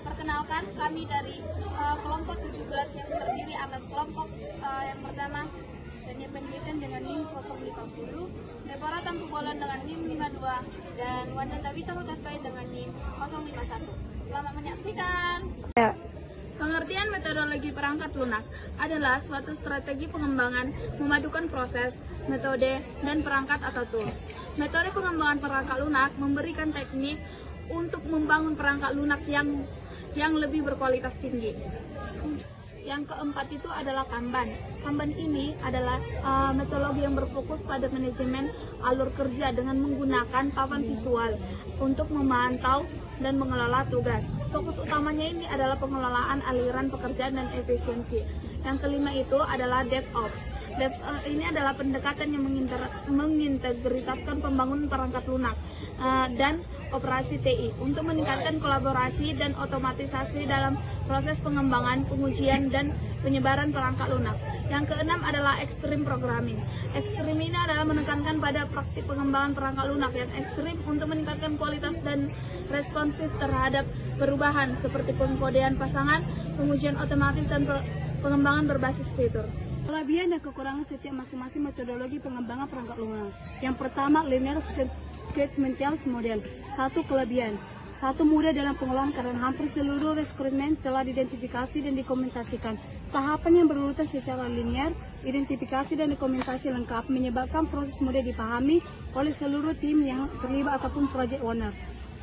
Perkenalkan, kami dari kelompok 17 yang terdiri atas kelompok yang pertama Daniel Penjeten dengan NIM 050, Deborah Tampu Bolon dengan NIM 52, dan Wanda Tabita Hutasbai dengan NIM 051. Selamat menyaksikan. Pengertian metodologi perangkat lunak adalah suatu strategi pengembangan memadukan proses, metode, dan perangkat atau tools. Metode pengembangan perangkat lunak memberikan teknik untuk membangun perangkat lunak yang lebih berkualitas tinggi. Yang keempat itu adalah Kanban. Kanban ini adalah metodologi yang berfokus pada manajemen alur kerja dengan menggunakan papan visual untuk memantau dan mengelola tugas. Fokus utamanya ini adalah pengelolaan aliran pekerjaan dan efisiensi. Yang kelima itu adalah DevOps. DevOps ini adalah pendekatan yang mengintegritaskan pembangunan perangkat lunak dan operasi TI untuk meningkatkan kolaborasi dan otomatisasi dalam proses pengembangan, pengujian, dan penyebaran perangkat lunak. Yang keenam adalah Extreme Programming. Extreme ini adalah menekankan pada praktik pengembangan perangkat lunak yang ekstrim untuk meningkatkan kualitas dan responsif terhadap perubahan seperti pengkodean pasangan, pengujian otomatis, dan pengembangan berbasis fitur. Kelebihan dan kekurangan setiap masing-masing metodologi pengembangan perangkat lunak. Yang pertama, Linear Sequential Model. Satu, kelebihan. Satu, mudah dalam pengelolaan karena hampir seluruh requirement telah diidentifikasi dan dokumentasikan. Tahapan yang berurutan secara linear, identifikasi dan dokumentasi lengkap menyebabkan proses mudah dipahami oleh seluruh tim yang terlibat ataupun project owner.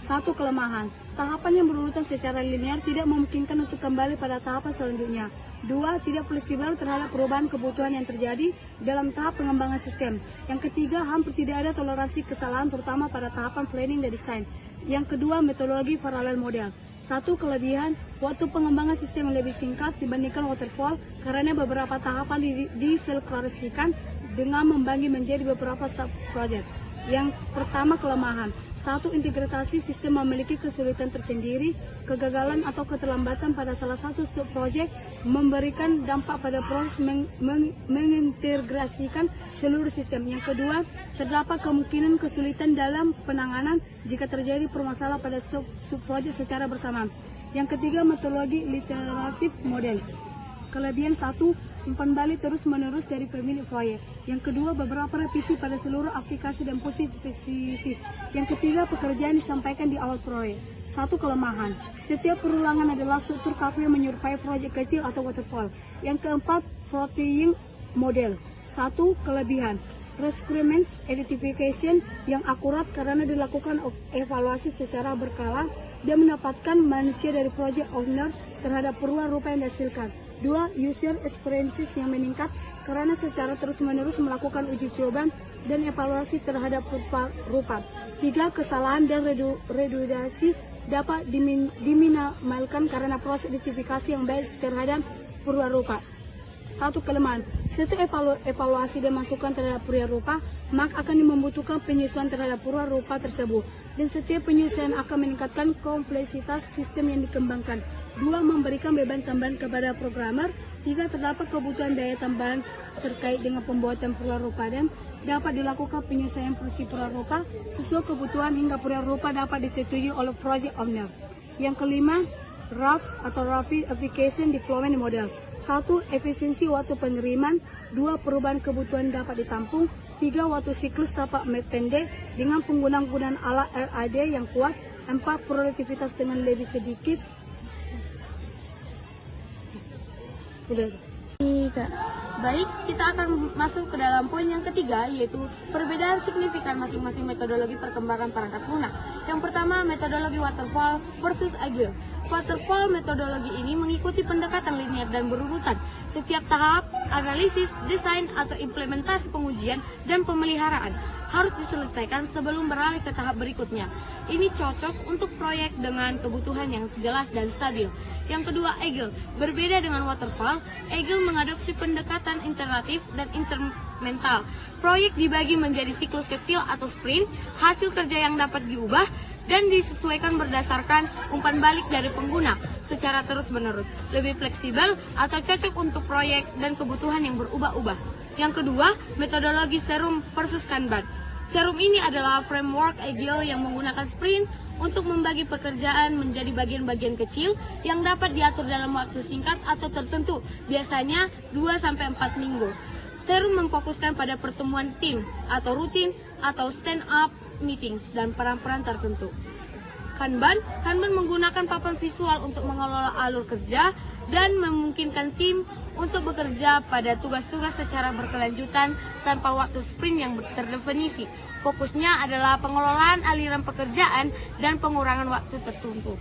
Satu, kelemahan. Tahapan yang berurutan secara linear tidak memungkinkan untuk kembali pada tahapan selanjutnya. Dua, tidak fleksibel terhadap perubahan kebutuhan yang terjadi dalam tahap pengembangan sistem. Yang ketiga, hampir tidak ada toleransi kesalahan terutama pada tahapan planning dan desain. Yang kedua, metodologi paralel model. Satu, kelebihan, waktu pengembangan sistem yang lebih singkat dibandingkan waterfall karena beberapa tahapan diselektrasikan dengan membagi menjadi beberapa sub-project. Yang pertama, kelemahan. Satu, integrasi sistem memiliki kesulitan tersendiri, kegagalan atau keterlambatan pada salah satu sub-project memberikan dampak pada proses mengintegrasikan seluruh sistem. Yang kedua, terdapat kemungkinan kesulitan dalam penanganan jika terjadi permasalahan pada sub-project secara bersamaan. Yang ketiga, metodologi iteratif model. Kelebihan satu, umpan balik terus-menerus dari pemilik proyek. Yang kedua, beberapa revisi pada seluruh aplikasi dan posisi spesifik. Yang ketiga, pekerjaan disampaikan di awal proyek. Satu, kelemahan. Setiap perulangan adalah struktur kaku yang menyerupai proyek kecil atau waterfall. Yang keempat, floating model. Satu, kelebihan. Requirement identification yang akurat karena dilakukan evaluasi secara berkala dan mendapatkan manusia dari project owner terhadap perubahan rupa yang dihasilkan. Dua, user experiences yang meningkat karena secara terus-menerus melakukan uji coba dan evaluasi terhadap rupa. Tiga, kesalahan dan redundansi dapat diminimalkan karena proses identifikasi yang baik terhadap perubahan rupa. Satu, kelemahan. Setelah evaluasi dan masukan terhadap perubahan rupa, maka akan membutuhkan penyesuaian terhadap perubahan rupa tersebut. Dan setiap penyesuaian akan meningkatkan kompleksitas sistem yang dikembangkan. Dua, memberikan beban tambahan kepada programmer. Tiga, terdapat kebutuhan daya tambahan terkait dengan pembuatan perubahan rupa dan dapat dilakukan penyesuaian fungsi perubahan rupa sesuai kebutuhan hingga perubahan rupa dapat disetujui oleh project owner. Yang kelima, RAF atau Rapid Application Deployment Model. Satu, efisiensi waktu penerimaan. Dua, perubahan kebutuhan dapat ditampung. Tiga, waktu siklus dapat pendek dengan penggunaan alat RAD yang kuat. Empat, produktivitas dengan lebih sedikit. Baik, kita akan masuk ke dalam poin yang ketiga, yaitu perbedaan signifikan masing-masing metodologi perkembangan perangkat lunak. Yang pertama, metodologi waterfall versus agile. Waterfall metodologi ini mengikuti pendekatan linear dan berurutan. Setiap tahap, analisis, desain, atau implementasi pengujian dan pemeliharaan harus diselesaikan sebelum beralih ke tahap berikutnya. Ini cocok untuk proyek dengan kebutuhan yang jelas dan stabil. Yang kedua, agile. Berbeda dengan waterfall, agile mengadopsi pendekatan iteratif dan incremental. Proyek dibagi menjadi siklus kecil atau sprint, hasil kerja yang dapat diubah dan disesuaikan berdasarkan umpan balik dari pengguna secara terus-menerus, lebih fleksibel atau cocok untuk proyek dan kebutuhan yang berubah-ubah. Yang kedua, metodologi Serum versus Kanban. Serum ini adalah framework agile yang menggunakan sprint, untuk membagi pekerjaan menjadi bagian-bagian kecil yang dapat diatur dalam waktu singkat atau tertentu, biasanya 2-4 minggu. Serum memfokuskan pada pertemuan tim atau rutin atau stand-up meetings dan peran-peran tertentu. Kanban menggunakan papan visual untuk mengelola alur kerja dan memungkinkan tim untuk bekerja pada tugas-tugas secara berkelanjutan tanpa waktu sprint yang terdefinisi. Fokusnya adalah pengelolaan aliran pekerjaan dan pengurangan waktu tertentu.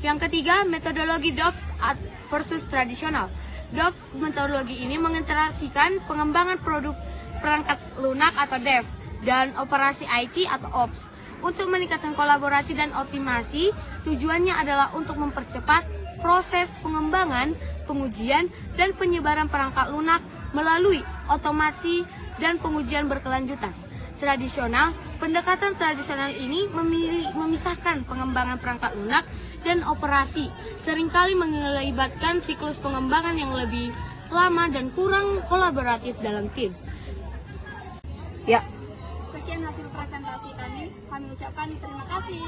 Yang ketiga, metodologi DOPS versus tradisional. DOPS metodologi ini mengintegrasikan pengembangan produk perangkat lunak atau dev dan operasi IT atau ops. Untuk meningkatkan kolaborasi dan optimasi, tujuannya adalah untuk mempercepat proses pengembangan, pengujian, dan penyebaran perangkat lunak melalui otomasi dan pengujian berkelanjutan. Pendekatan tradisional ini memisahkan pengembangan perangkat lunak dan operasi, seringkali melibatkan siklus pengembangan yang lebih lama dan kurang kolaboratif dalam tim. Sekian hasil presentasi kami ucapkan terima kasih.